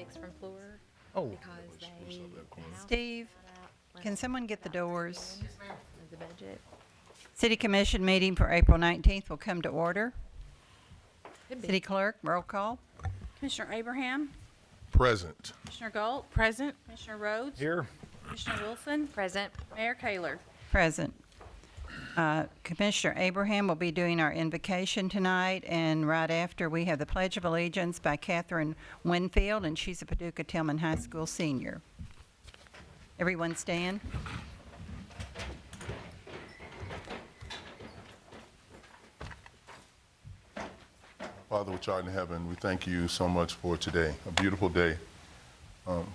flags from floor Oh, because the house Steve, got out can someone get the doors? of the budget. City Commission meeting for April 19th will come to order. Could be. City Clerk, roll call. Commissioner Abraham, Present. Commissioner Galt. Present. Commissioner Rhodes. here. Commissioner Wilson. Present. Mayor Kayler. Present. Commissioner Abraham will be doing our invocation tonight, and right after we have the Pledge of Allegiance by Catherine Winfield, and she's a Paducah Tillman High School senior. Everyone stand. Father, which art in heaven, we thank you so much for today, a beautiful day.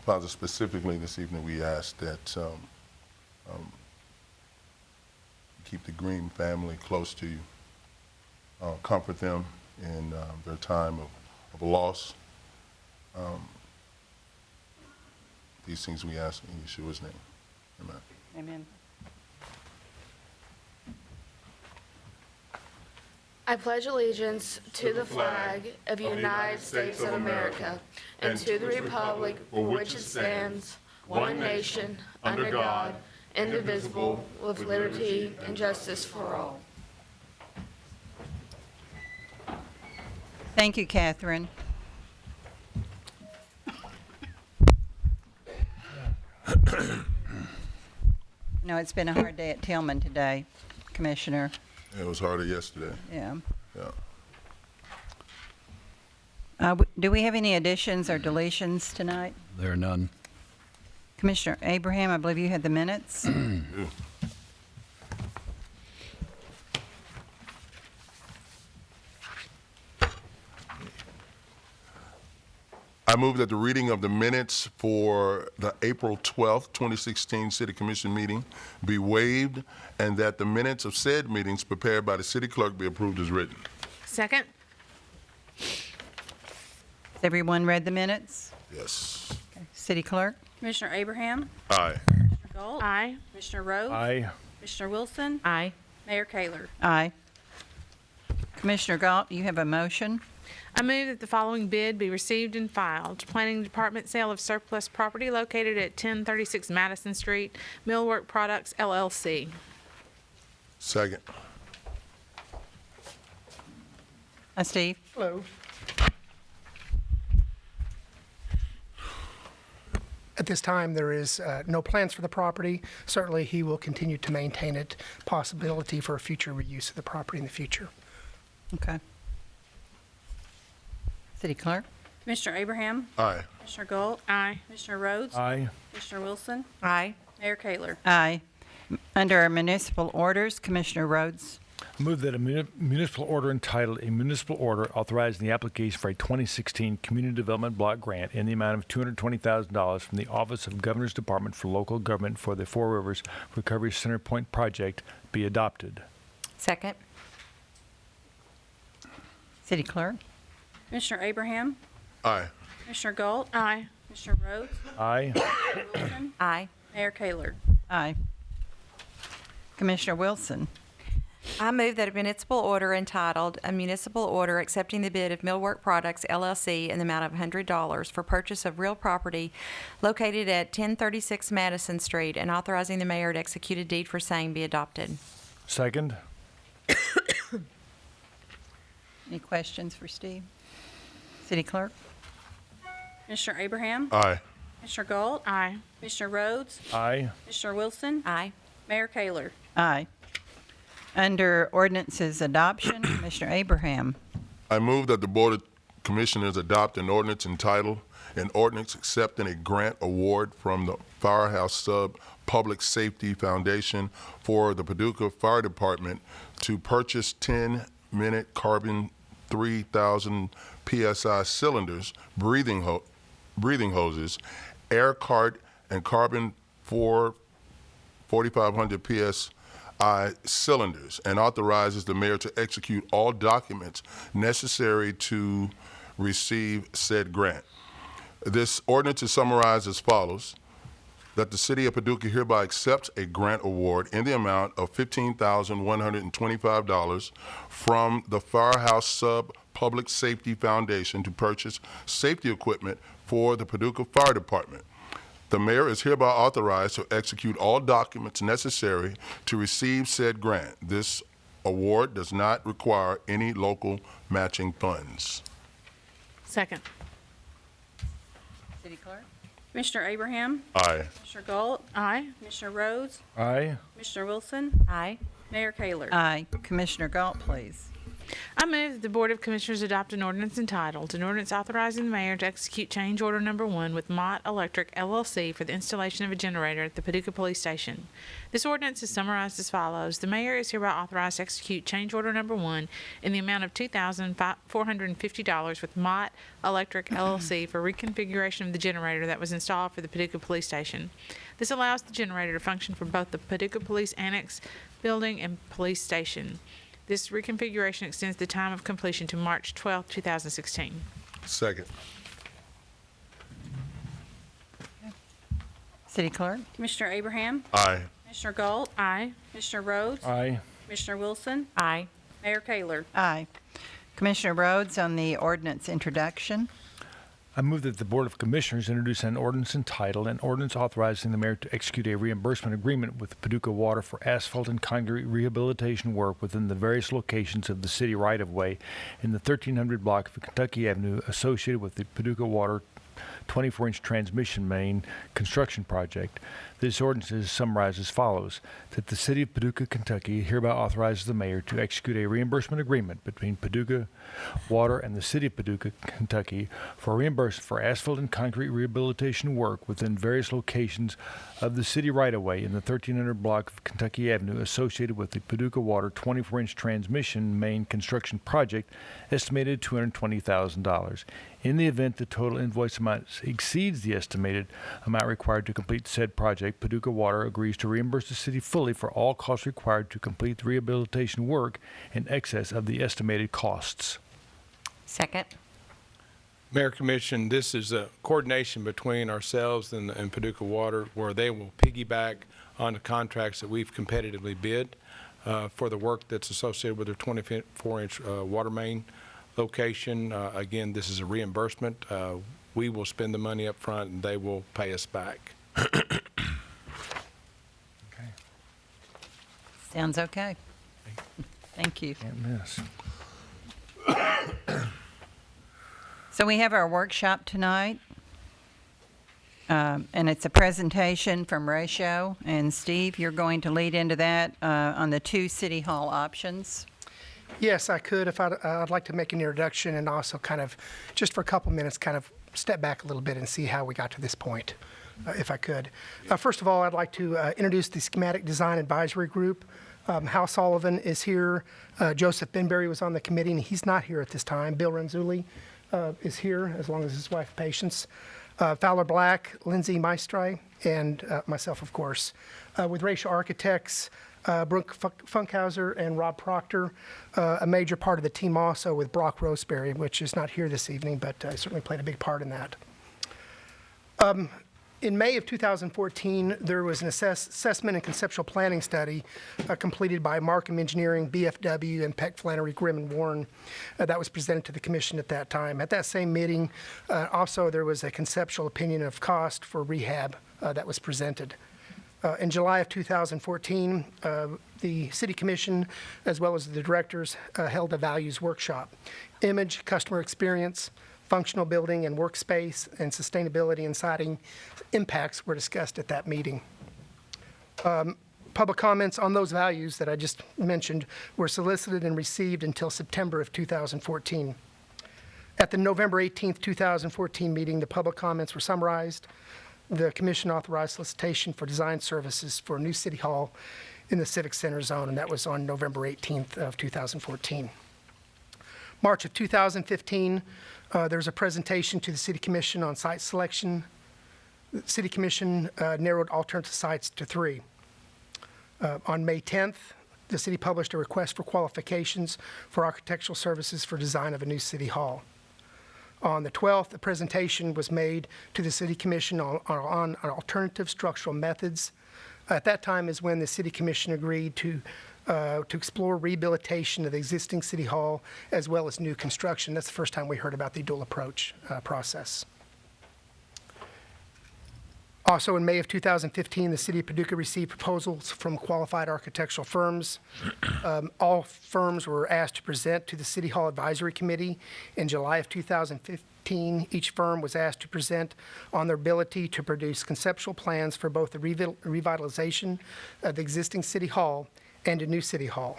Father, specifically this evening, we ask that keep the Green family close to you. Comfort them in their time of loss. These things we ask in Yeshua's name. Amen. Amen. I pledge allegiance to the flag of the United States of America and to the republic for which it stands, one nation, under God, indivisible, with liberty and justice for all. Thank you, Catherine. No, it's been a hard day at Tillman today, Commissioner. It was harder yesterday. Yeah. Yeah. Do we have any additions or deletions tonight? There are none. Commissioner Abraham, I believe you had the minutes. I move that the reading of the minutes for the April 12th, 2016 City Commission meeting be waived, and that the minutes of said meetings prepared by the city clerk be approved as written. Second. Has everyone read the minutes? Yes. Okay. City Clerk? Commissioner Abraham, Aye. Commissioner Galt. Aye. Commissioner Rhodes. Aye. Commissioner Wilson. Aye. Mayor Kayler. Aye. Commissioner Galt, you have a motion? I move that the following bid be received and filed. Planning Department sale of surplus property located at 1036 Madison Street, Millwork Products, LLC. Second. Steve? Hello. At this time, there is no plans for the property. Certainly, he will continue to maintain it, possibility for future reuse of the property in the future. Okay. City Clerk? Commissioner Abraham, Aye. Commissioner Galt. Aye. Commissioner Rhodes. Aye. Commissioner Wilson. Aye. Mayor Kayler. Aye. Under our municipal orders, Commissioner Rhodes. Move that a municipal order entitled "A Municipal Order Authorizing the Application for a 2016 Community Development Block Grant in the amount of $220,000 from the Office of Governor's Department for Local Government for the Four Rivers Recovery Center Point Project" be adopted. Second. City Clerk? Commissioner Abraham, Aye. Commissioner Galt. Aye. Commissioner Rhodes. Aye. Wilson. Aye. Mayor Kayler. Aye. Commissioner Wilson? I move that a municipal order entitled, "A Municipal Order Accepting the Bid of Millwork Products, LLC in the amount of $100 for purchase of real property located at 1036 Madison Street and authorizing the mayor to execute a deed for same" be adopted. Second. Any questions for Steve? City Clerk? Commissioner Abraham, Aye. Commissioner Galt. Aye. Commissioner Rhodes. Aye. Commissioner Wilson. Aye. Mayor Kayler. Aye. Under ordinances adoption, Commissioner Abraham. I move that the Board of Commissioners adopt an ordinance entitled, "An Ordinance Accepting a Grant Award from the Firehouse Sub Public Safety Foundation for the Paducah Fire Department to purchase 10-minute carbon 3,000 PSI cylinders, breathing hoses, air cart, and carbon 4,500 PSI cylinders, and authorizes the mayor to execute all documents necessary to receive said grant." This ordinance is summarized as follows. that the City of Paducah hereby accepts a grant award in the amount of $15,125 from the Firehouse Sub Public Safety Foundation to purchase safety equipment for the Paducah Fire Department. The mayor is hereby authorized to execute all documents necessary to receive said grant. This award does not require any local matching funds. Second. City Clerk? Commissioner Abraham, Aye. Commissioner Galt, Aye. Commissioner Rhodes, Aye. Commissioner Wilson, Aye. Mayor Kayler. Aye. Commissioner Galt, please. I move that the Board of Commissioners adopt an ordinance entitled, an ordinance authorizing the mayor to execute change order number 1 with Mott Electric LLC for the installation of a generator at the Paducah Police Station. This ordinance is summarized as follows. The mayor is hereby authorized to execute change order number 1 in the amount of $2,450 with Mott Electric LLC for reconfiguration of the generator that was installed for the Paducah Police Station. This allows the generator to function for both the Paducah Police Annex building and police station. This reconfiguration extends the time of completion to March 12, 2016. Second. City Clerk? Commissioner Abraham, Aye. Commissioner Galt, Aye. Commissioner Rhodes, Aye. Commissioner Wilson, Aye. Mayor Kayler. Aye. Commissioner Rhodes on the ordinance introduction. I move that the Board of Commissioners introduce an ordinance entitled, an ordinance authorizing the mayor to execute a reimbursement agreement with Paducah Water for asphalt and concrete rehabilitation work within the various locations of the city right-of-way in the 1300 block of Kentucky Avenue associated with the Paducah Water 24-inch transmission main construction project. This ordinance is summarized as follows: that the City of Paducah, Kentucky hereby authorizes the mayor to execute a reimbursement agreement between Paducah Water and the City of Paducah, Kentucky for reimbursement for asphalt and concrete rehabilitation work within various locations of the city right-of-way in the 1300 block of Kentucky Avenue associated with the Paducah Water 24-inch transmission main construction project, estimated $220,000. In the event the total invoice amount exceeds the estimated amount required to complete said project, Paducah Water agrees to reimburse the city fully for all costs required to complete the rehabilitation work in excess of the estimated costs. Second. Mayor Commission, this is a coordination between ourselves and Paducah Water, where they will piggyback on the contracts that we've competitively bid for the work that's associated with their 24-inch water main location. Again, this is a reimbursement. We will spend the money up front and they will pay us back. Sounds okay. Thank you. Can't miss. So we have our workshop tonight, and it's a presentation from Ratio. And Steve, you're going to lead into that on the 2 City Hall options. Yes, I could. If I'd like to make an introduction and also kind of, just for a couple minutes, kind of step back a little bit and see how we got to this point, if I could. First of all, I'd like to introduce the Schematic Design Advisory Group. Hal Sullivan is here. Joseph Benberry was on the committee, and he's not here at this time. Bill Renzulli is here, as long as his wife Patience. Fowler Black, Lindsay Maestri, and myself, of course. With Ratio Architects, Brooke Funkhauser and Rob Proctor, a major part of the team also with Brock Roseberry, which is not here this evening, but certainly played a big part in that. In May of 2014, there was an assessment and conceptual planning study completed by Markham Engineering, BFW, and Peck Flannery, Grimm, and Warren that was presented to the commission at that time. At that same meeting, also there was a conceptual opinion of cost for rehab that was presented. In July of 2014, the City Commission, as well as the directors, held a values workshop. Image, customer experience, functional building and workspace, and sustainability and siding impacts were discussed at that meeting. Public comments on those values that I just mentioned were solicited and received until September of 2014. At the November 18th, 2014 meeting, the public comments were summarized. The commission authorized solicitation for design services for a new city hall in the Civic Center zone, and that was on November 18th of 2014. March of 2015, there was a presentation to the City Commission on site selection. The City Commission narrowed alternative sites to 3. On May 10th, the city published a request for qualifications for architectural services for design of a new city hall. On the 12th, a presentation was made to the City Commission on alternative structural methods. At that time is when the City Commission agreed to explore rehabilitation of the existing City Hall as well as new construction. That's the first time we heard about the dual approach process. Also, in May of 2015, the City of Paducah received proposals from qualified architectural firms. All firms were asked to present to the City Hall Advisory Committee. In July of 2015, each firm was asked to present on their ability to produce conceptual plans for both the revitalization of the existing City Hall and a new City Hall.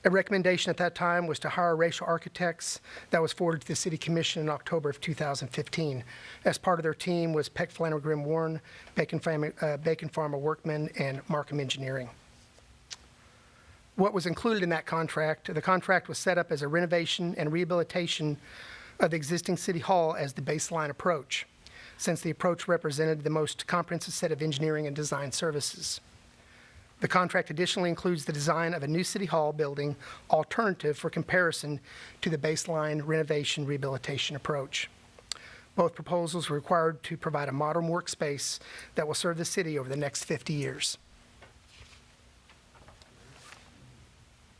A recommendation at that time was to hire racial architects. That was forwarded to the City Commission in October of 2015. As part of their team was Peck Flannel Grimm Warren, Bacon Farmer Workman, and Markham Engineering. What was included in that contract, the contract was set up as a renovation and rehabilitation of the existing City Hall as the baseline approach, since the approach represented the most comprehensive set of engineering and design services. The contract additionally includes the design of a new City Hall building alternative for comparison to the baseline renovation rehabilitation approach. Both proposals were required to provide a modern workspace that will serve the city over the next 50 years.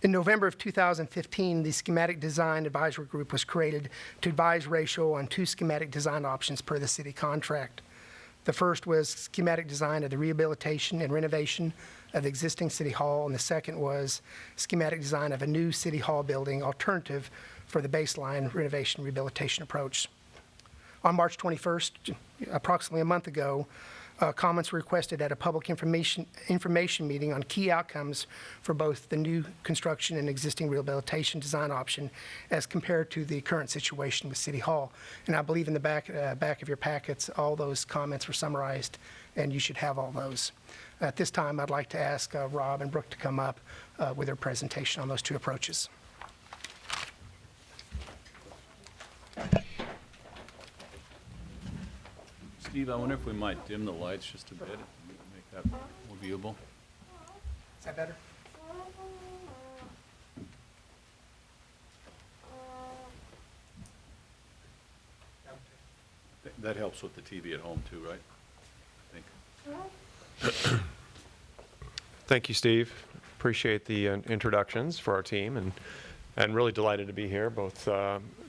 In November of 2015, the Schematic Design Advisory Group was created to advise Ratio on 2 schematic design options per the city contract. The first was schematic design of the rehabilitation and renovation of the existing City Hall, and the second was schematic design of a new City Hall building alternative for the baseline renovation rehabilitation approach. On March 21st, approximately a month ago, comments were requested at a public information meeting on key outcomes for both the new construction and existing rehabilitation design option as compared to the current situation with City Hall. And I believe in the back of your packets, all those comments were summarized, and you should have all those. At this time, I'd like to ask Rob and Brooke to come up with their presentation on those 2 approaches. Steve, I wonder if we might dim the lights just a bit, make that more viewable. Is that better? That helps with the TV at home too, right? I think. Thank you, Steve. Appreciate the introductions for our team, and really delighted to be here, both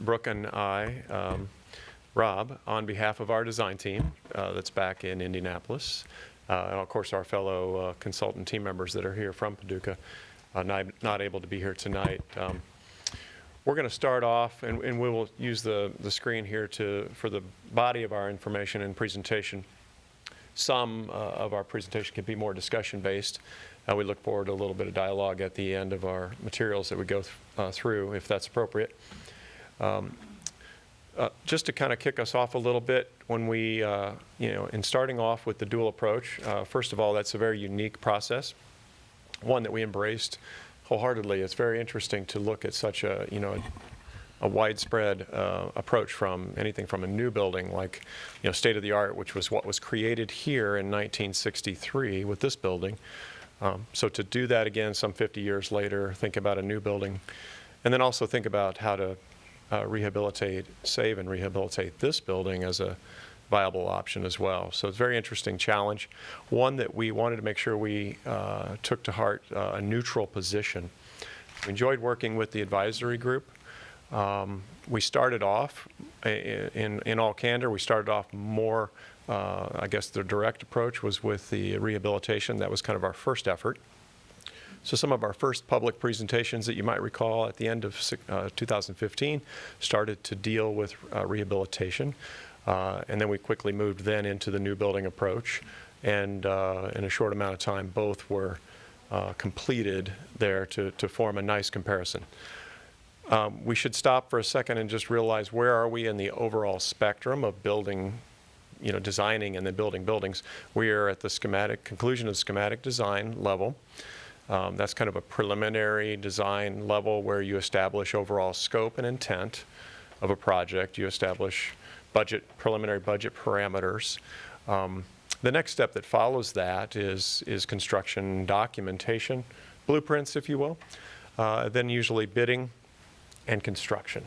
Brooke and I, Rob, on behalf of our design team that's back in Indianapolis, and of course our fellow consultant team members that are here from Paducah, not able to be here tonight. We're going to start off, and we will use the screen here for the body of our information and presentation. Some of our presentation can be more discussion-based. We look forward to a little bit of dialogue at the end of our materials that we go through, if that's appropriate. Just to kind of kick us off a little bit, when we, in starting off with the dual approach, first of all, that's a very unique process, one that we embraced wholeheartedly. It's very interesting to look at such a widespread approach from anything from a new building like, state of the art, which was what was created here in 1963 with this building. So to do that again some 50 years later, think about a new building, and then also think about how to save and rehabilitate this building as a viable option as well. So it's a very interesting challenge, one that we wanted to make sure we took to heart a neutral position. We enjoyed working with the advisory group. We started off, in all candor, we started off more, I guess the direct approach was with the rehabilitation. That was kind of our first effort. So some of our first public presentations that you might recall at the end of 2015 started to deal with rehabilitation. And then we quickly moved then into the new building approach. And in a short amount of time, both were completed there to form a nice comparison. We should stop for a second and just realize where are we in the overall spectrum of building, designing and then building buildings. We are at the conclusion of schematic design level. That's kind of a preliminary design level where you establish overall scope and intent of a project. You establish preliminary budget parameters. The next step that follows that is construction documentation, blueprints, if you will. Then usually bidding and construction.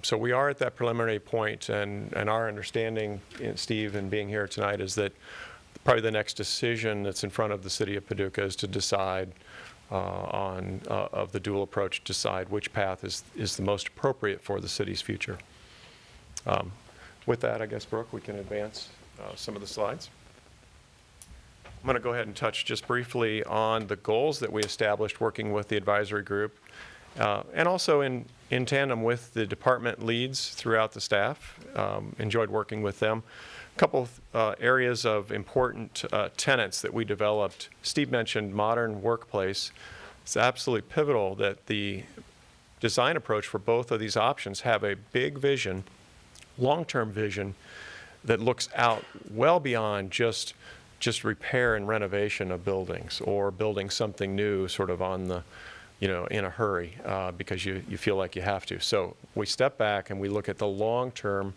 So we are at that preliminary point, and our understanding, Steve, and being here tonight, is that probably the next decision that's in front of the City of Paducah is to decide of the dual approach, decide which path is the most appropriate for the city's future. With that, I guess, Brooke, we can advance some of the slides. I'm going to go ahead and touch just briefly on the goals that we established working with the advisory group, and also in tandem with the department leads throughout the staff. Enjoyed working with them. A couple areas of important tenets that we developed. Steve mentioned modern workplace. It's absolutely pivotal that the design approach for both of these options have a big vision, long-term vision, that looks out well beyond just repair and renovation of buildings, or building something new sort of on the, in a hurry because you feel like you have to. So we step back and we look at the long-term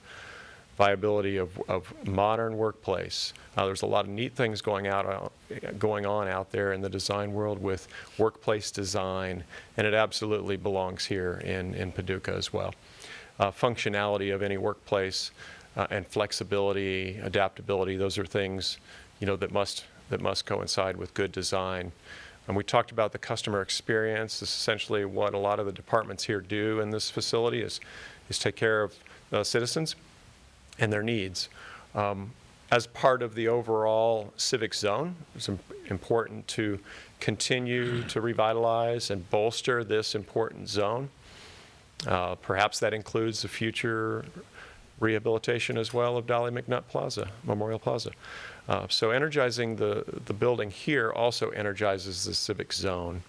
viability of modern workplace. There's a lot of neat things going on out there in the design world with workplace design, and it absolutely belongs here in Paducah as well. Functionality of any workplace and flexibility, adaptability, those are things that must coincide with good design. And we talked about the customer experience. This is essentially what a lot of the departments here do in this facility is take care of citizens and their needs. As part of the overall civic zone, it's important to continue to revitalize and bolster this important zone. Perhaps that includes the future rehabilitation as well of Dolly McNutt Plaza, Memorial Plaza. So energizing the building here also energizes the civic zone.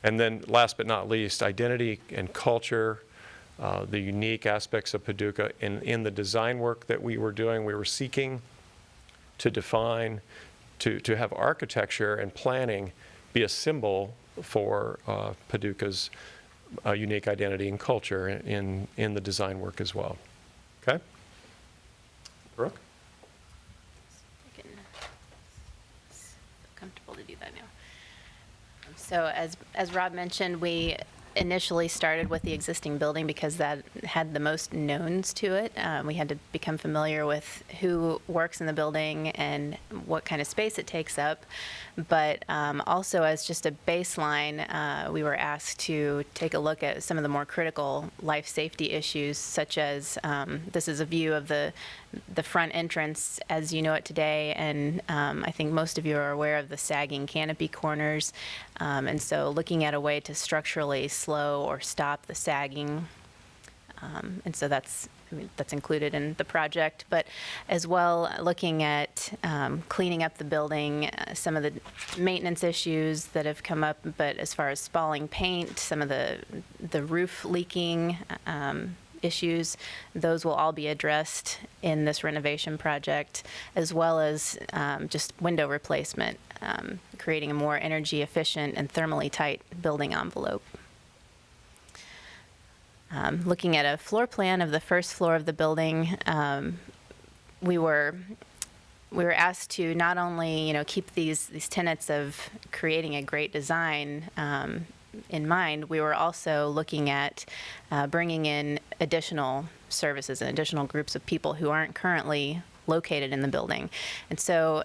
And then last but not least, identity and culture, the unique aspects of Paducah. In the design work that we were doing, we were seeking to define, to have architecture and planning be a symbol for Paducah's unique identity and culture in the design work as well. Okay? Brooke? Comfortable to do that now. So as Rob mentioned, we initially started with the existing building because that had the most knowns to it. We had to become familiar with who works in the building and what kind of space it takes up. But also as just a baseline, we were asked to take a look at some of the more critical life safety issues, such as this is a view of the front entrance as you know it today, and I think most of you are aware of the sagging canopy corners, and so looking at a way to structurally slow or stop the sagging, and so that's included in the project, but as well looking at cleaning up the building, some of the maintenance issues that have come up, but as far as spalling paint, some of the roof leaking issues, those will all be addressed in this renovation project, as well as just window replacement, creating a more energy efficient and thermally tight building envelope. Looking at a floor plan of the first floor of the building, we were asked to not only keep these tenets of creating a great design in mind, we were also looking at bringing in additional services and additional groups of people who aren't currently located in the building. And so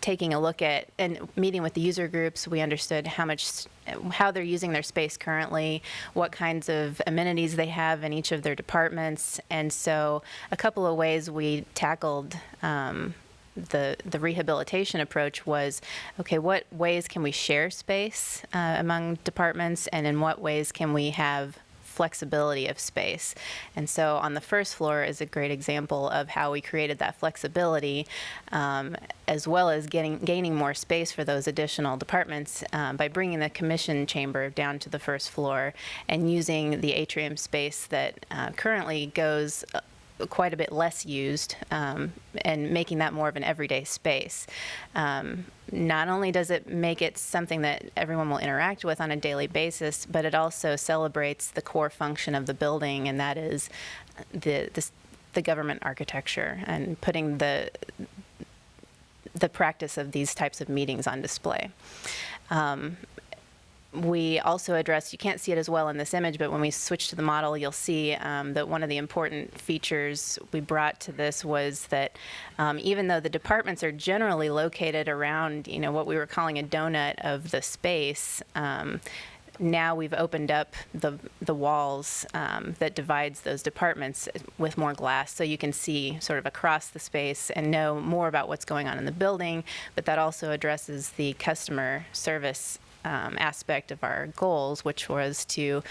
taking a look at and meeting with the user groups, we understood how they're using their space currently, what kinds of amenities they have in each of their departments. And so a couple of ways we tackled the rehabilitation approach was, okay, what ways can we share space among departments, and in what ways can we have flexibility of space? And so on the first floor is a great example of how we created that flexibility, as well as gaining more space for those additional departments by bringing the commission chamber down to the first floor and using the atrium space that currently goes quite a bit less used, and making that more of an everyday space. Not only does it make it something that everyone will interact with on a daily basis, but it also celebrates the core function of the building, and that is the government architecture and putting the practice of these types of meetings on display. We also addressed, you can't see it as well in this image, but when we switch to the model, you'll see that one of the important features we brought to this was that even though the departments are generally located around, what we were calling a donut of the space, now we've opened up the walls that divides those departments with more glass, so you can see sort of across the space and know more about what's going on in the building, but that also addresses the customer service aspect of our goals, which was to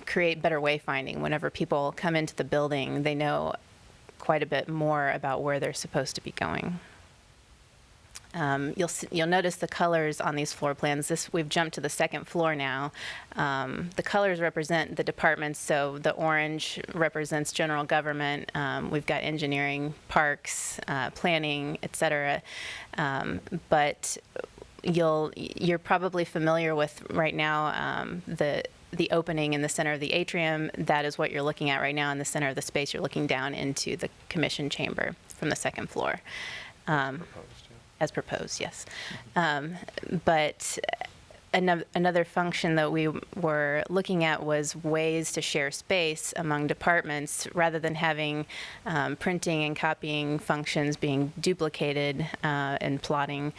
create better wayfinding. Whenever people come into the building, they know quite a bit more about where they're supposed to be going. You'll notice the colors on these floor plans. We've jumped to the second floor now. The colors represent the departments, so the orange represents general government. We've got engineering, parks, planning, et cetera. But you're probably familiar with right now the opening in the center of the atrium. That is what you're looking at right now in the center of the space. You're looking down into the commission chamber from the second floor. As proposed, yes. But another function that we were looking at was ways to share space among departments rather than having printing and copying functions being duplicated and plotting,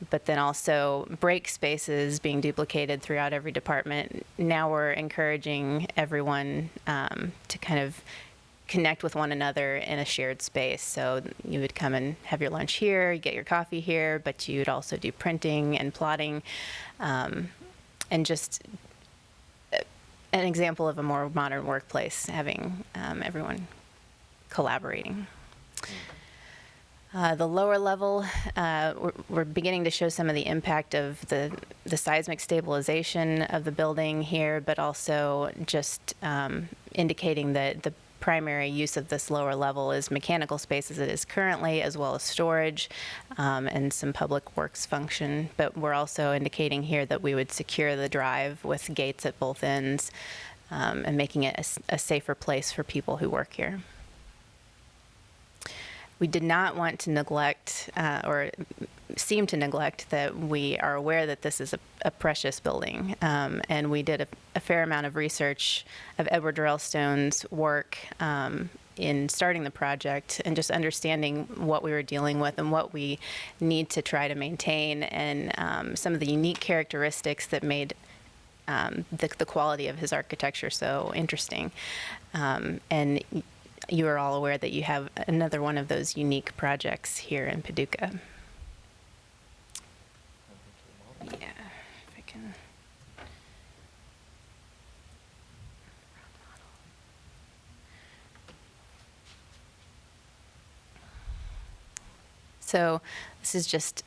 but then also break spaces being duplicated throughout every department. Now we're encouraging everyone to kind of connect with one another in a shared space. So you would come and have your lunch here, you get your coffee here, but you'd also do printing and plotting, and just an example of a more modern workplace, having everyone collaborating. The lower level, we're beginning to show some of the impact of the seismic stabilization of the building here, but also just indicating that the primary use of this lower level is mechanical space as it is currently, as well as storage and some public works function. But we're also indicating here that we would secure the drive with gates at both ends and making it a safer place for people who work here. We did not want to neglect or seem to neglect that we are aware that this is a precious building. And we did a fair amount of research of Edward Durrell-Stone's work in starting the project and just understanding what we were dealing with and what we need to try to maintain, and some of the unique characteristics that made the quality of his architecture so interesting. And you are all aware that you have another one of those unique projects here in Paducah. Yeah, if I can. So this is just,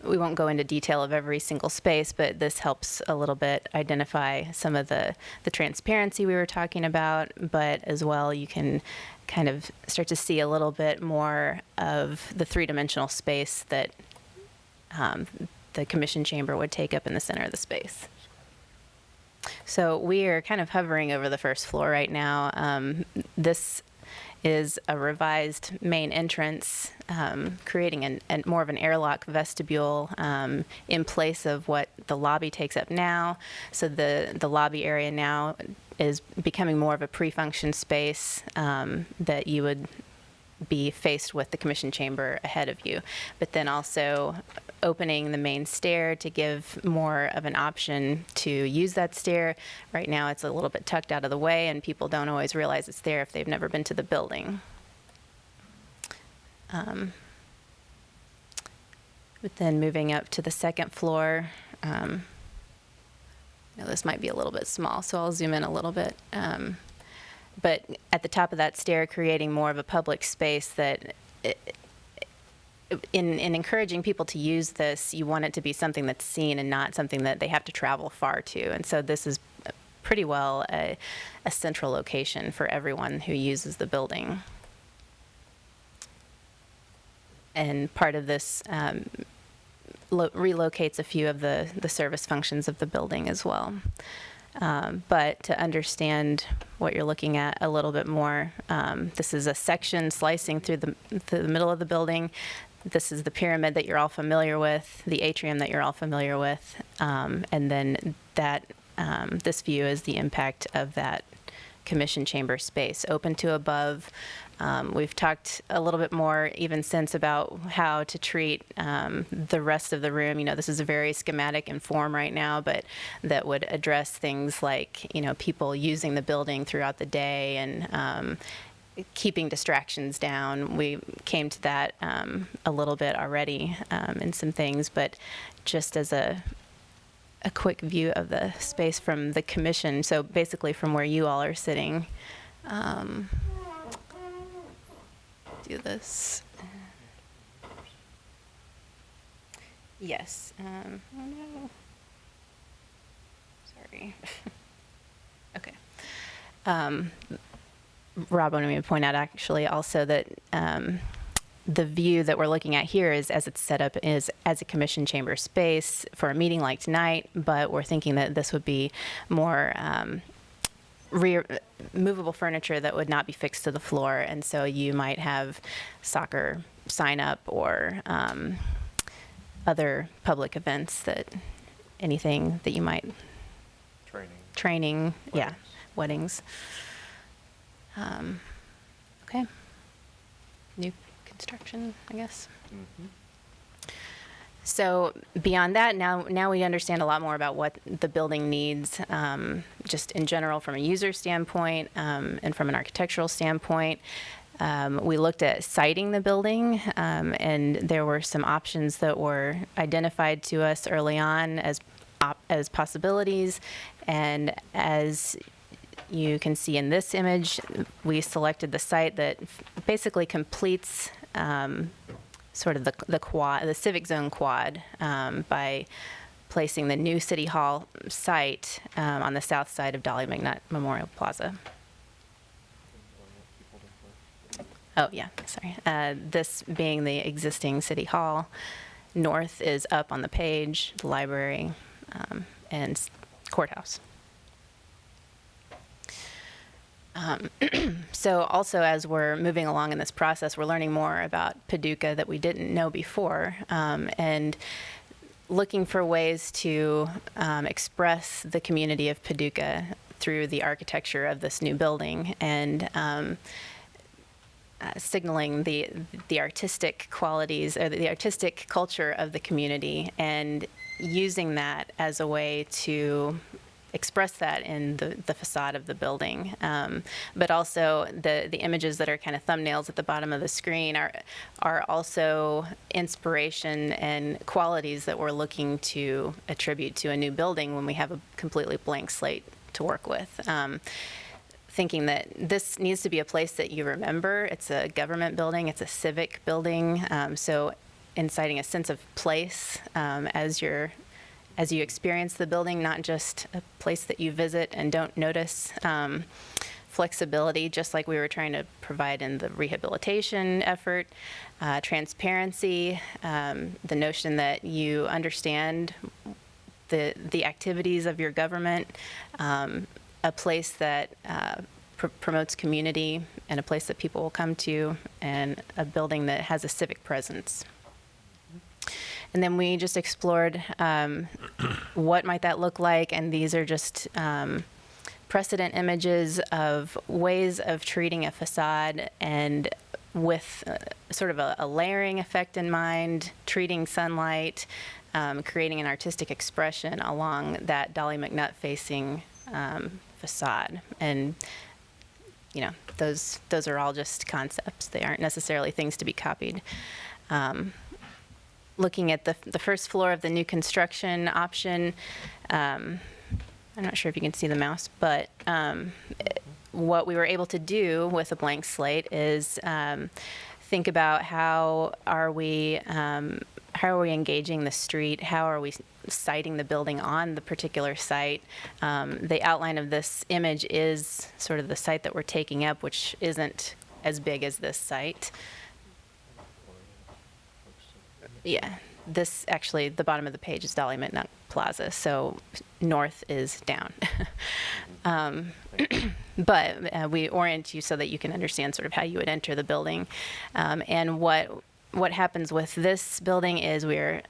we won't go into detail of every single space, but this helps a little bit identify some of the transparency we were talking about, but as well you can kind of start to see a little bit more of the three-dimensional space that the commission chamber would take up in the center of the space. So we are kind of hovering over the first floor right now. This is a revised main entrance, creating more of an airlock vestibule in place of what the lobby takes up now. So the lobby area now is becoming more of a pre-function space that you would be faced with the commission chamber ahead of you, but then also opening the main stair to give more of an option to use that stair. Right now it's a little bit tucked out of the way and people don't always realize it's there if they've never been to the building. But then moving up to the second floor, now this might be a little bit small, so I'll zoom in a little bit. But at the top of that stair, creating more of a public space that, in encouraging people to use this, you want it to be something that's seen and not something that they have to travel far to. And so this is pretty well a central location for everyone who uses the building. And part of this relocates a few of the service functions of the building as well. But to understand what you're looking at a little bit more, this is a section slicing through the middle of the building. This is the pyramid that you're all familiar with, the atrium that you're all familiar with, and then that this view is the impact of that commission chamber space, open to above. We've talked a little bit more even since about how to treat the rest of the room. You know, this is a very schematic in form right now, but that would address things like, you know, people using the building throughout the day and keeping distractions down. We came to that a little bit already in some things, but just as a quick view of the space from the commission, so basically from where you all are sitting. Do this. Yes. Oh no. Sorry. Okay. Rob wanted me to point out actually also that the view that we're looking at here is, as it's set up, is as a commission chamber space for a meeting like tonight, but we're thinking that this would be more movable furniture that would not be fixed to the floor, and so you might have soccer sign up or other public events, that anything that you might training, yeah, weddings. Okay, new construction, I guess. So beyond that, now we understand a lot more about what the building needs, just in general from a user standpoint and from an architectural standpoint. We looked at siting the building, and there were some options that were identified to us early on as possibilities. And as you can see in this image, we selected the site that basically completes sort of the Civic Zone quad by placing the new City Hall site on the south side of Dolly McNutt Memorial Plaza. Oh, yeah, sorry. This being the existing City Hall. North is up on the page, the library, and courthouse. So also, as we're moving along in this process, we're learning more about Paducah that we didn't know before, and looking for ways to express the community of Paducah through the architecture of this new building, and signaling the artistic qualities or the artistic culture of the community, and using that as a way to express that in the facade of the building. But also the images that are kind of thumbnails at the bottom of the screen are also inspiration and qualities that we're looking to attribute to a new building when we have a completely blank slate to work with. Thinking that this needs to be a place that you remember. It's a government building, it's a civic building, so inciting a sense of place as you experience the building, not just a place that you visit and don't notice. Flexibility, just like we were trying to provide in the rehabilitation effort. Transparency, the notion that you understand the activities of your government, a place that promotes community, and a place that people will come to, and a building that has a civic presence. And then we just explored what might that look like, and these are just precedent images of ways of treating a facade, and with sort of a layering effect in mind, treating sunlight, creating an artistic expression along that Dolly McNutt facing facade. And you know, those are all just concepts. They aren't necessarily things to be copied. Looking at the first floor of the new construction option, I'm not sure if you can see the mouse, but what we were able to do with a blank slate is think about how are we engaging the street, how are we siting the building on the particular site. The outline of this image is sort of the site that we're taking up, which isn't as big as this site. Yeah, this actually, the bottom of the page is Dolly McNutt Plaza, so north is down. But we orient you so that you can understand sort of how you would enter the building. And what what happens with this building is we're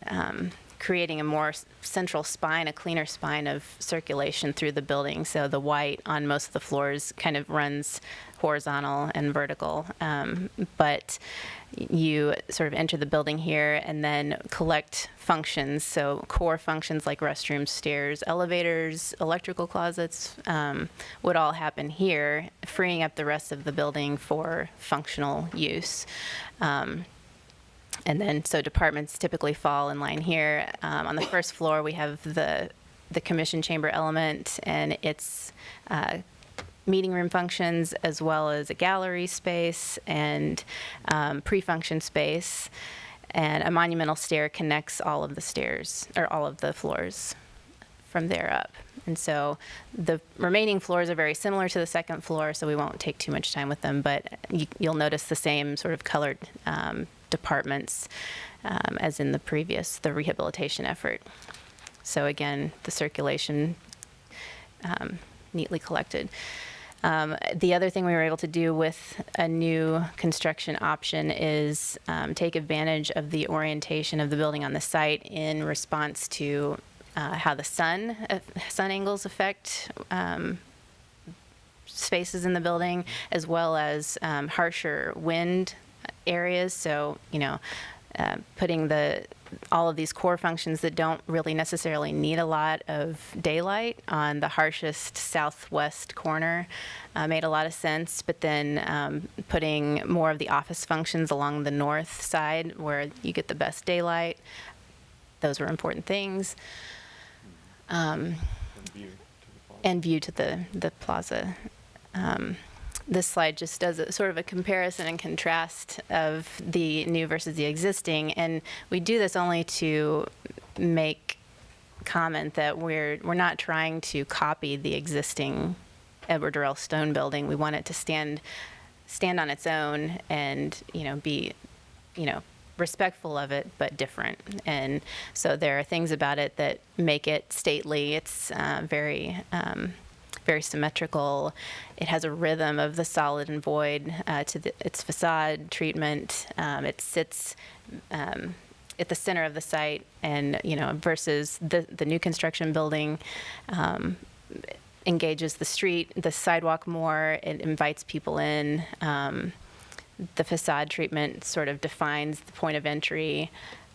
creating a more central spine, a cleaner spine of circulation through the building. So the white on most of the floors kind of runs horizontal and vertical. But you sort of enter the building here and then collect functions. So core functions like restrooms, stairs, elevators, electrical closets would all happen here, freeing up the rest of the building for functional use. And then, so departments typically fall in line here. On the first floor, we have the commission chamber element and its meeting room functions, as well as a gallery space and pre-function space. And a monumental stair connects all of the stairs, or all of the floors from there up. And so the remaining floors are very similar to the second floor, so we won't take too much time with them, but you'll notice the same sort of colored departments as in the rehabilitation effort. So again, the circulation neatly collected. The other thing we were able to do with a new construction option is take advantage of the orientation of the building on the site in response to how the sun angles affect spaces in the building, as well as harsher wind areas. So, putting all of these core functions that don't really necessarily need a lot of daylight on the harshest southwest corner made a lot of sense. But then putting more of the office functions along the north side where you get the best daylight, those were important things. And view to the plaza. This slide just does a sort of a comparison and contrast of the new versus the existing, and we do this only to make comment that we're not trying to copy the existing Edward Durrell Stone building. We want it to stand on its own and be respectful of it, but different. And so there are things about it that make it stately. It's very symmetrical. It has a rhythm of the solid and void to its facade treatment. It sits at the center of the site, and versus the new construction building engages the sidewalk more. It invites people in. The facade treatment sort of defines the point of entry.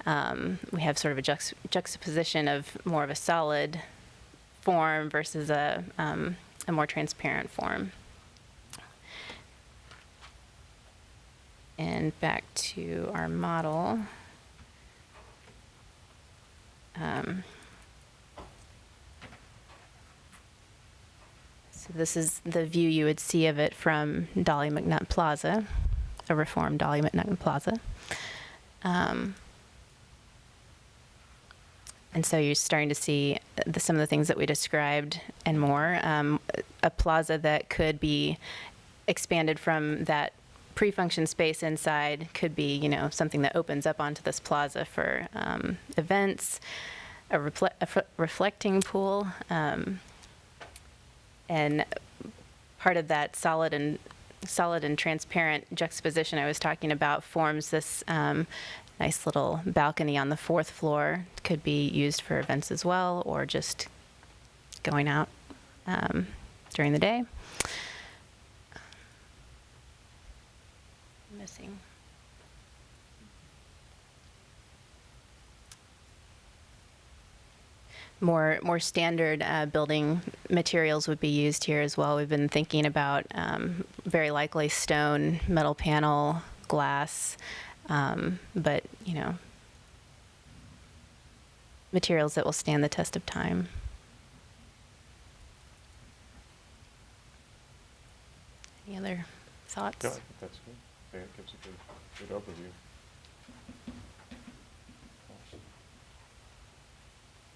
We have sort of a juxtaposition of more of a solid form versus a more transparent form. And back to our model. So this is the view you would see of it from Dolly McNutt Plaza, a reformed Dolly McNutt Plaza. And so you're starting to see some of the things that we described and more. A plaza that could be expanded from that pre-function space inside could be, something that opens up onto this plaza for events, a reflecting pool, and part of that solid and transparent juxtaposition I was talking about forms this nice little balcony on the fourth floor. Could be used for events as well, or just going out during the day. Missing. More standard building materials would be used here as well. We've been thinking about very likely stone, metal panel, glass, but materials that will stand the test of time. Any other thoughts? No, I think that's good. I think it gives a good overview.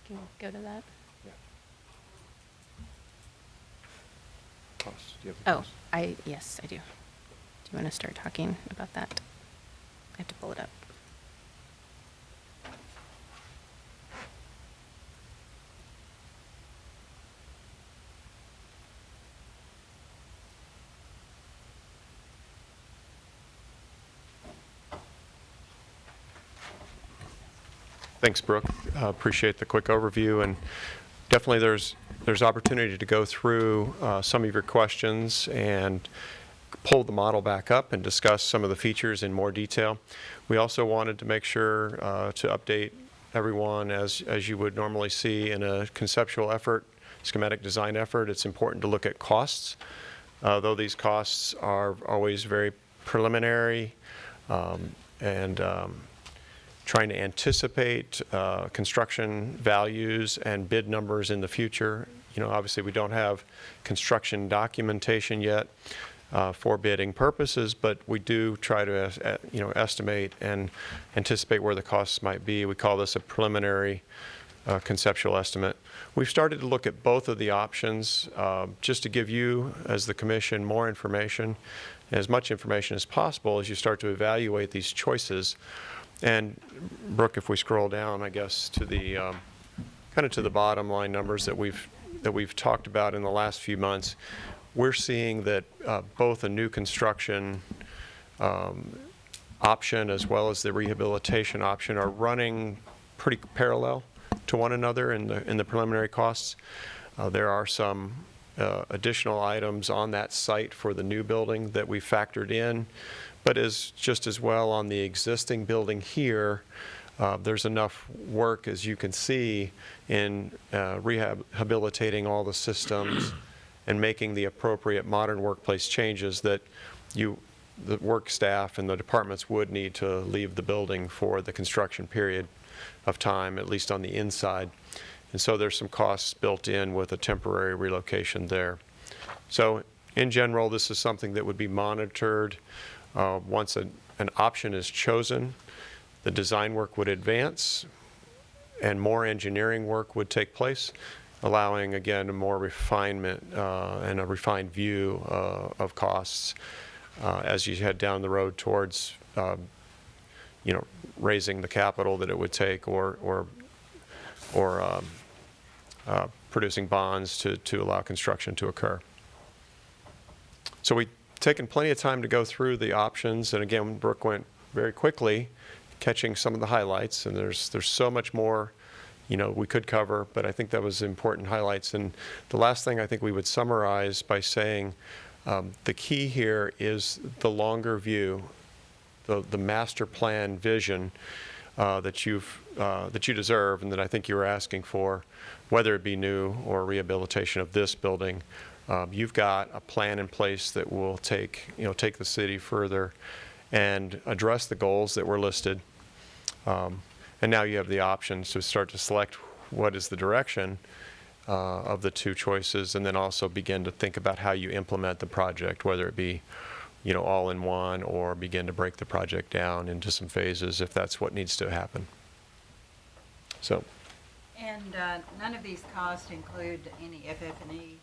Can you go to that? Yeah. Costs. Do you have the Oh, costs? yes, I do. Do you want to start talking about that? I have to pull it up. Thanks, Brooke. Appreciate the quick overview, and definitely there's opportunity to go through some of your questions and pull the model back up and discuss some of the features in more detail. We also wanted to make sure to update everyone, as you would normally see in a conceptual effort, schematic design effort. It's important to look at costs, though these costs are always very preliminary and trying to anticipate construction values and bid numbers in the future. You know, obviously we don't have construction documentation yet for bidding purposes, but we do try to estimate and anticipate where the costs might be. We call this a preliminary conceptual estimate. We've started to look at both of the options just to give you, as the commission, more information, as much information as possible as you start to evaluate these choices. And Brooke, if we scroll down, I guess, to the kind of to the bottom line numbers that we've talked about in the last few months, we're seeing that both a new construction option as well as the rehabilitation option are running pretty parallel to one another in the preliminary costs. There are some additional items on that site for the new building that we factored in, but just as well on the existing building here, there's enough work, as you can see, in rehabilitating all the systems and making the appropriate modern workplace changes that the work staff and the departments would need to leave the building for the construction period of time, at least on the inside. And so there's some costs built in with a temporary relocation there. So in general, this is something that would be monitored once an option is chosen. The design work would advance and more engineering work would take place, allowing, again, a more refinement and a refined view of costs as you head down the road towards raising the capital that it would take or producing bonds to allow construction to occur. So we've taken plenty of time to go through the options, and again, Brooke went very quickly, catching some of the highlights, and there's so much more we could cover, but I think that was important highlights. And the last thing I think we would summarize by saying the key here is the longer view, the master plan vision that you deserve and that I think you were asking for, whether it be new or rehabilitation of this building. You've got a plan in place that will take the city further and address the goals that were listed. And now you have the options to start to select what is the direction of the two choices, and then also begin to think about how you implement the project, whether it be all in one or begin to break the project down into some phases if that's what needs to happen. So. And none of these costs include any FF&E?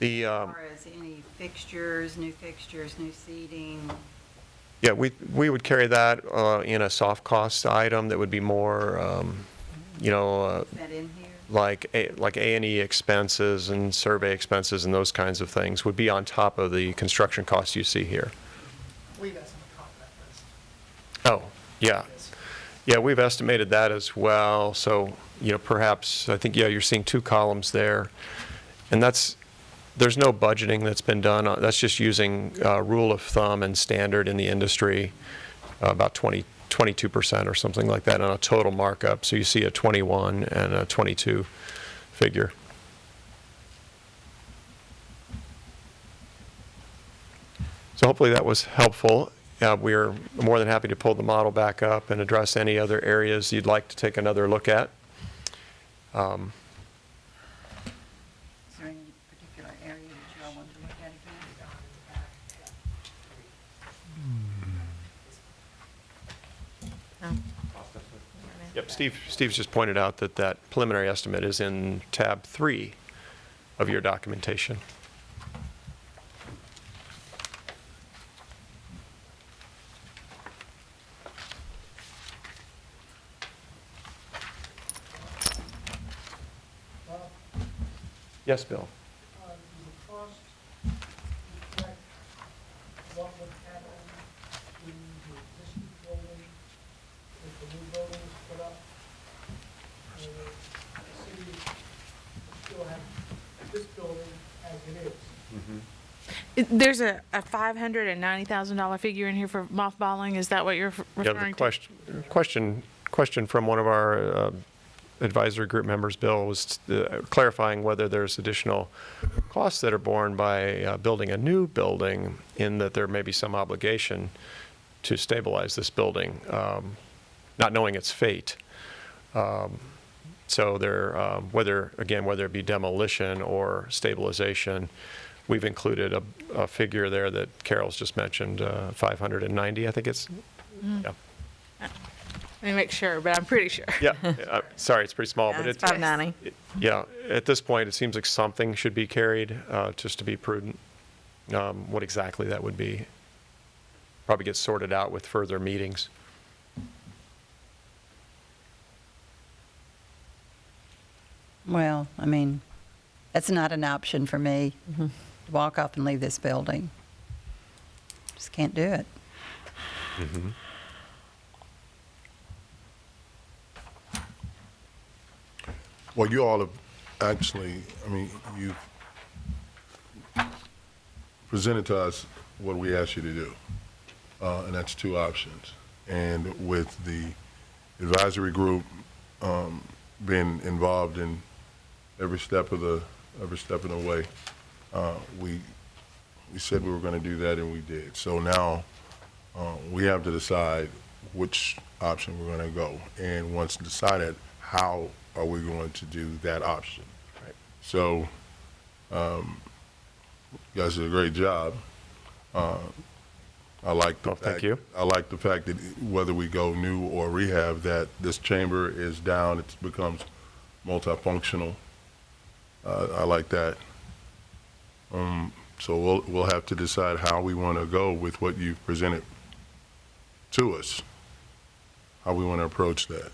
As far as any fixtures, new seating? Yeah, we would carry that in a soft cost item that would be more, Is that in here? like A&E expenses and survey expenses and those kinds of things would be on top of the construction costs you see here. We've estimated that. Oh, yeah. Yeah, we've estimated that as well. So, perhaps, I think, you're seeing two columns there. And there's no budgeting that's been done. That's just using rule of thumb and standard in the industry, about 22% or something like that on a total markup. So you see a 21 and a 22 figure. So hopefully that was helpful. We're more than happy to pull the model back up and address any other areas you'd like to take another look at. Is there any particular area that you all want to look at again? Yep, Steve's just pointed out that preliminary estimate is in tab 3 of your documentation. Yes, Bill. Does the cost reflect what would happen to the existing building with the new building? this building as it is. There's a $590,000 figure in here for mothballing. Is that what you're Yeah, referring the to? question from one of our advisory group members, Bill, was clarifying whether there's additional costs that are borne by building a new building, in that there may be some obligation to stabilize this building, not knowing its fate. So there, whether it be demolition or stabilization, we've included a figure there that Carol's just mentioned, 590, I think it's. Yeah. Let me make sure, but I'm pretty sure. Yeah, sorry, it's pretty small, but It's 590. Yeah, at this point, it seems like something should be carried, just to be prudent. What exactly that would be probably gets sorted out with further meetings. Well, I mean, that's not an option for me, to walk off and leave this building. Just can't do it. Mm-hmm. Well, you all have actually, I mean, you've presented to us what we asked you to do, and that's two options. And with the advisory group being involved in every step of the way, we said we were going to do that, and we did. So now we have to decide which option we're going to go, and once decided, how are we going to do that option? Right. So, you guys did a great job. I like the fact, thank you. I like the fact that whether we go new or rehab, that this chamber is down. It becomes multifunctional. I like that. So we'll have to decide how we want to go with what you've presented to us. How we want to approach that.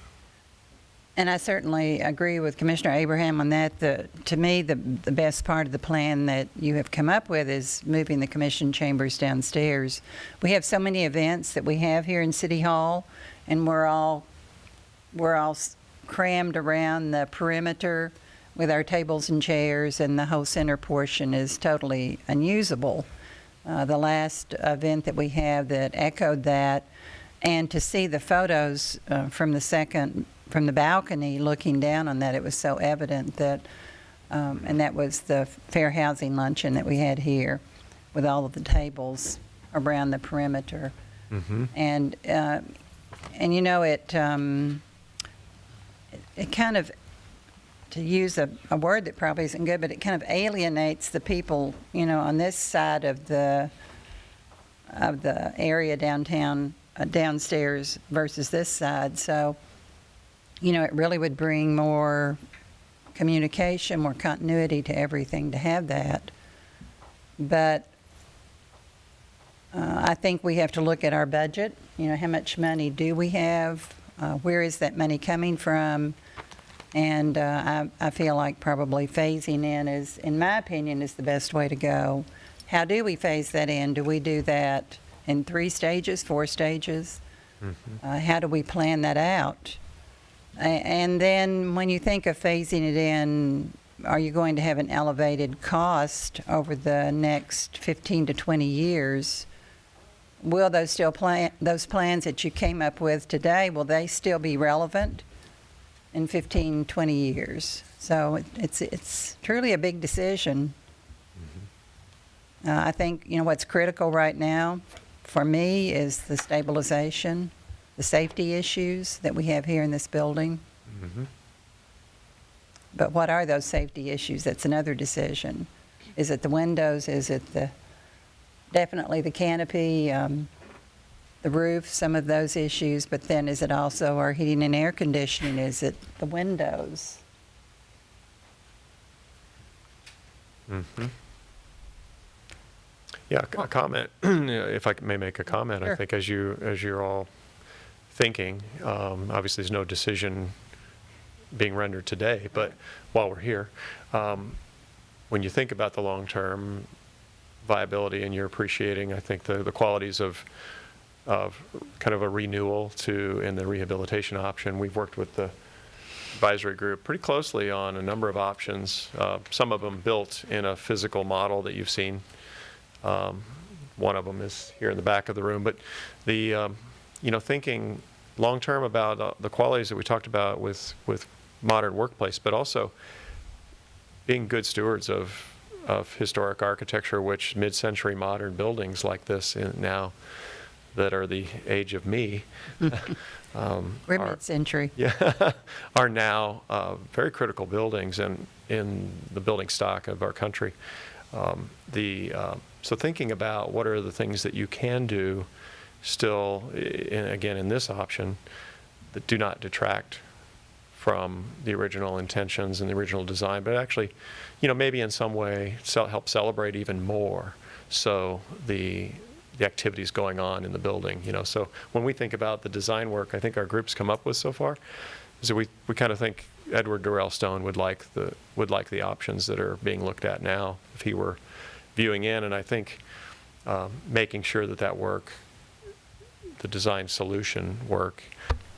And I certainly agree with Commissioner Abraham on that. To me, the best part of the plan that you have come up with is moving the commission chambers downstairs. We have so many events that we have here in City Hall, and we're all crammed around the perimeter with our tables and chairs, and the whole center portion is totally unusable. The last event that we have that echoed that, and to see the photos from the balcony looking down on that, it was so evident that, and that was the fair housing luncheon that we had here with all of the tables around the perimeter. Mm-hmm. And you know, it kind of, to use a word that probably isn't good, but it kind of alienates the people, you know, on this side of the area downtown, downstairs versus this side. So, you know, it really would bring more communication, more continuity to everything to have that. But I think we have to look at our budget. You know, how much money do we have? Where is that money coming from? And I feel like probably phasing in is, in my opinion, is the best way to go. How do we phase that in? Do we do that in 3 stages, 4 stages? Mm-hmm. How do we plan that out? And then when you think of phasing it in, are you going to have an elevated cost over the next 15 to 20 years? Will those those plans that you came up with today, will they still be relevant in 15, 20 years? So it's truly a big decision. I think, you know, what's critical right now for me is the stabilization, the safety issues that we have here in this building. Mm-hmm. But what are those safety issues? That's another decision. Is it the windows? Is it definitely the canopy, the roof, some of those issues? But then is it also our heating and air conditioning? Is it the windows? Mm-hmm. Yeah, a comment, if I may make a comment. Sure. I think as you're all thinking, obviously there's no decision being rendered today, but while we're here, when you think about the long-term viability and you're appreciating, I think, the qualities of kind of a renewal in the rehabilitation option, we've worked with the advisory group pretty closely on a number of options, some of them built in a physical model that you've seen. One of them is here in the back of the room. But the, thinking long-term about the qualities that we talked about with modern workplace, but also being good stewards of historic architecture, which mid-century modern buildings like this now that are the age of me We're mid-century. yeah, are now very critical buildings in the building stock of our country. So thinking about what are the things that you can do still, again, in this option, that do not detract from the original intentions and the original design, but actually, maybe in some way help celebrate even more so the activities going on in the building. So when we think about the design work, I think our group's come up with so far, is that we kind of think Edward Durrell Stone would like the options that are being looked at now if he were viewing in, and I think making sure that work, the design solution work,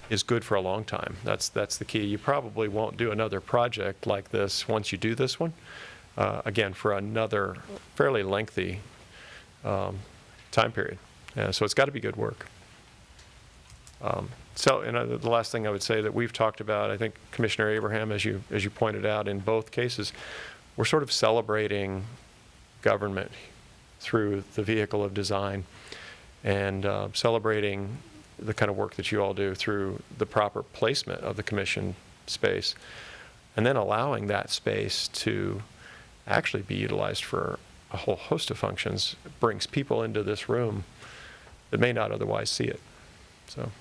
is good for a long time. That's the key. You probably won't do another project like this once you do this one, again, for another fairly lengthy time period. So it's got to be good work. And the last thing I would say that we've talked about, I think Commissioner Abraham, as you pointed out in both cases, we're sort of celebrating government through the vehicle of design, and celebrating the kind of work that you all do through the proper placement of the commission space, and then allowing that space to actually be utilized for a whole host of functions. It brings people into this room that may not otherwise see it. So,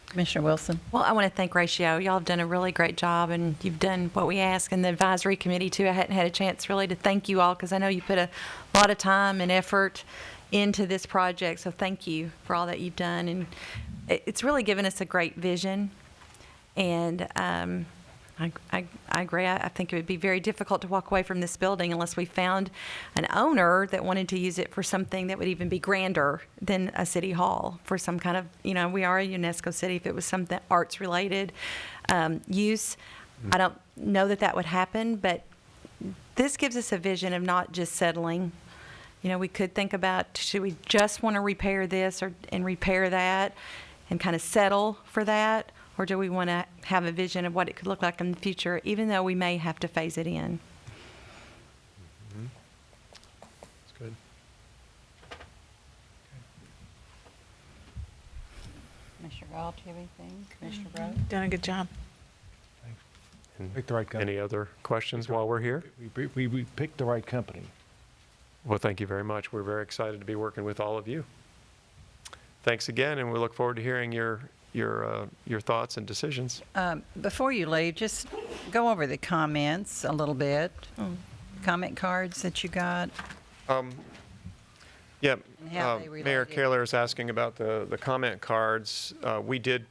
Commissioner Wilson. Well, I want to thank Ratio. Y'all have done a really great job, and you've done what we ask. And the advisory committee, too, I hadn't had a chance really to thank you all, because I know you put a lot of time and effort into this project. So thank you for all that you've done. And it's really given us a great vision. And I agree. I think it would be very difficult to walk away from this building unless we found an owner that wanted to use it for something that would even be grander than a city hall, for some kind of, we are a UNESCO city. If it was something arts related use, I don't know that would happen, but this gives us a vision of not just settling. We could think about, should we just want to repair this and repair that and kind of settle for that? Or do we want to have a vision of what it could look like in the future, even though we may have to phase it in? Mm-hmm. That's good. Commissioner Galt, do you have anything? Commissioner Rowe? Done a good job. Picked the right company. Any other questions while we're here? We picked the right company. Well, thank you very much. We're very excited to be working with all of you. Thanks again, and we look forward to hearing your thoughts and decisions. Before you leave, just go over the comments a little bit. Comment cards that you got. Yeah, And how they Mayor related. Kaler is asking about the comment cards. We did,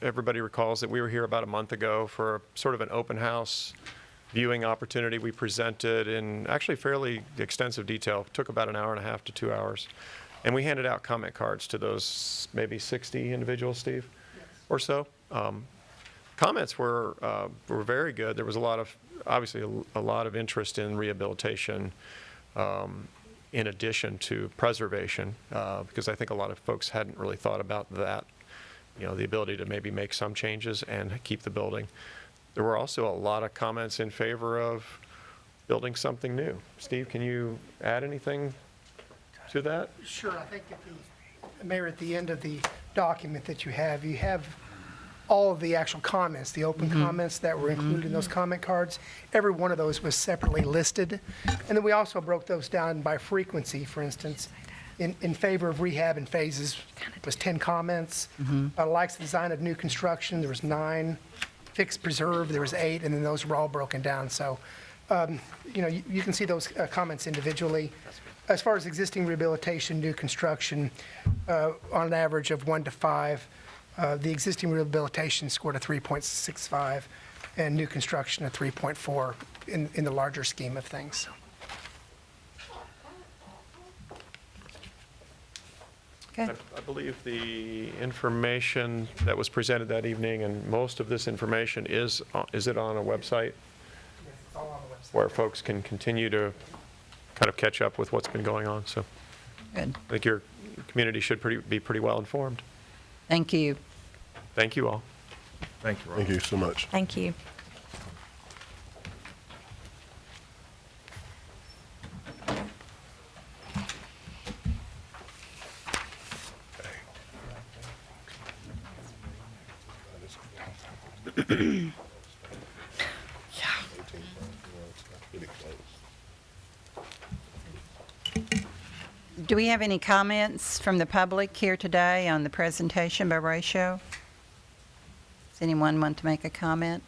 everybody recalls that we were here about a month ago for sort of an open house viewing opportunity. We presented in actually fairly extensive detail. It took about an hour and a half to 2 hours. And we handed out comment cards to those maybe 60 individuals, Steve, or so. Comments were very good. There was obviously a lot of interest in rehabilitation, in addition to preservation, because I think a lot of folks hadn't really thought about that, the ability to maybe make some changes and keep the building. There were also a lot of comments in favor of building something new. Steve, can you add anything to that? Sure, I think Mayor, at the end of the document that you have all of the actual comments, the open comments that were included in those comment cards. Every one of those was separately listed. And then we also broke those down by frequency. For instance, in favor of rehab in phases was 10 comments. Likes the design of new construction, there was 9. Fixed preserve, there was 8, and then those were all broken down. So, you can see those comments individually. As far as existing rehabilitation, new construction, on an average of 1 to 5, the existing rehabilitation scored a 3.65, and new construction a 3.4 in the larger scheme of things. Okay. I believe the information that was presented that evening, and most of this information is it on a website Yes, it's all on the website. where folks can continue to kind of catch up with what's been going on? So Good. I think your community should be pretty well informed. Thank you. Thank you all. Thank you, Rob. Thank you so much. Thank you. Do we have any comments from the public here today on the presentation by Ratio? Does anyone want to make a comment?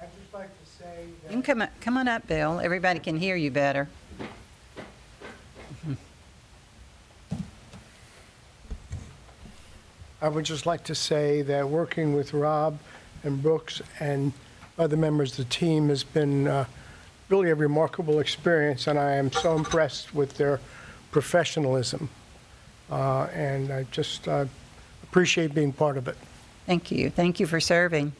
I'd just like to say You can come on up, Bill. Everybody can hear you better. I would just like to say that working with Rob and Brooks and other members of the team has been really a remarkable experience, and I am so impressed with their professionalism. And I just appreciate being part of it. Thank you. Thank you for serving.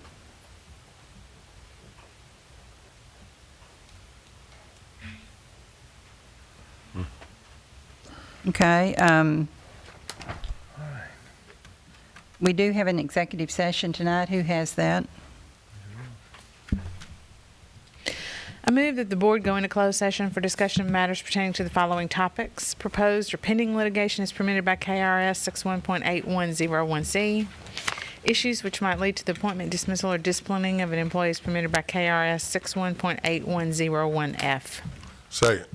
Okay. We do have an executive session tonight. Who has that? I move that the board go into closed session for discussion of matters pertaining to the following topics. Proposed or pending litigation is permitted by KRS 61.8101C. Issues which might lead to the appointment, dismissal, or disciplining of an employee is permitted by KRS 61.8101F. Second.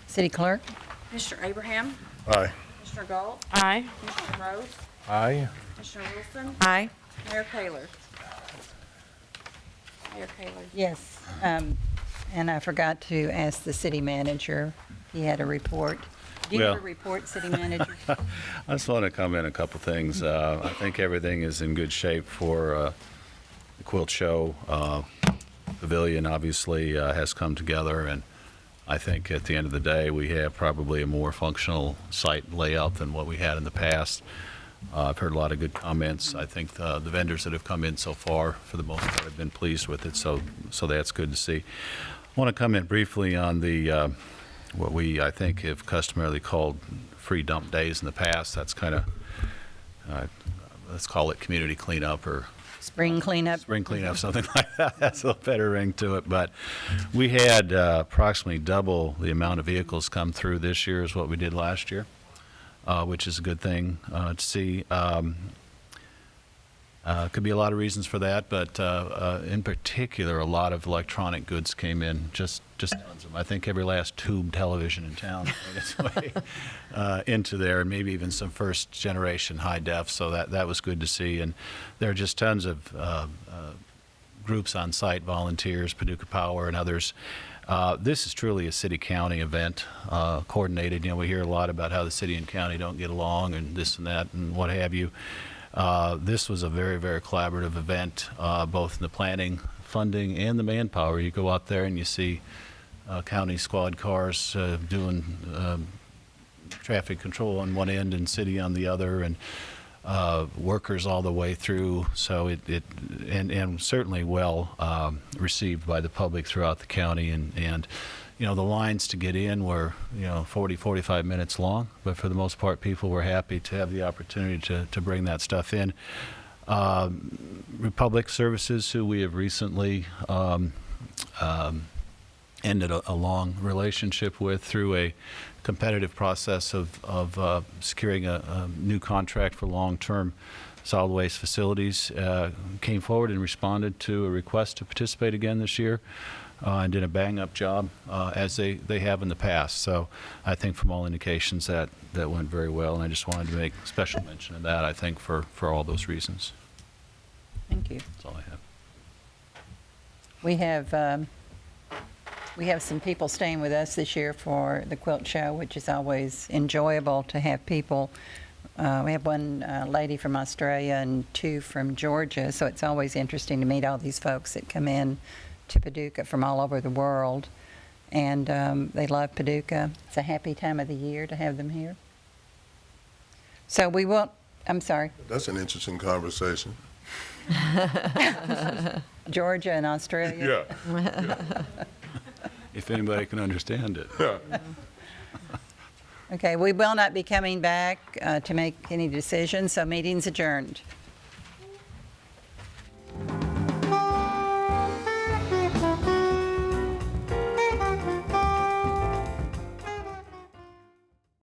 City Clerk? Commissioner Abraham, Aye. Commissioner Galt, Aye. Commissioner Rhodes, Aye. Commissioner Wilson, Aye. Mayor Taylor. Mayor Taylor. Yes. And I forgot to ask the city manager. He had a report. Do you have a Well- report, city manager? I just want to comment a couple things. I think everything is in good shape for the quilt show. Pavilion obviously has come together, and I think at the end of the day, we have probably a more functional site layout than what we had in the past. I've heard a lot of good comments. I think the vendors that have come in so far, for the most part, have been pleased with it, so that's good to see. I want to comment briefly on the what we, I think, have customarily called free dump days in the past. That's kind of, let's call it community cleanup or Spring cleanup? spring cleanup, something like that. That's a little better ring to it. But we had approximately double the amount of vehicles come through this year as what we did last year, which is a good thing to see. Could be a lot of reasons for that, but in particular, a lot of electronic goods came in, just tons of them. I think every last tube television in town made its way into there, and maybe even some first generation high def, so that was good to see. And there are just tons of groups on site, volunteers, Paducah Power and others. This is truly a city-county event, coordinated. You know, we hear a lot about how the city and county don't get along and this and that and what have you. This was a very, very collaborative event, both in the planning, funding, and the manpower. You go out there and you see county squad cars doing traffic control on one end and city on the other, and workers all the way through. So and certainly well received by the public throughout the county. And you know, the lines to get in were, 40, 45 minutes long, but for the most part, people were happy to have the opportunity to bring that stuff in. Republic Services, who we have recently ended a long relationship with through a competitive process of securing a new contract for long-term solid waste facilities, came forward and responded to a request to participate again this year. And did a bang-up job as they have in the past. So I think from all indications that went very well, and I just wanted to make special mention of that, I think, for all those reasons. Thank you. That's all I have. We have some people staying with us this year for the quilt show, which is always enjoyable to have people. We have one lady from Australia and two from Georgia, so it's always interesting to meet all these folks that come in to Paducah from all over the world, and they love Paducah. It's a happy time of the year to have them here. So we will, I'm sorry, That's an interesting conversation. Georgia and Australia? Yeah. If anybody can understand it. Okay, we will not be coming back to make any decisions, so meeting's adjourned.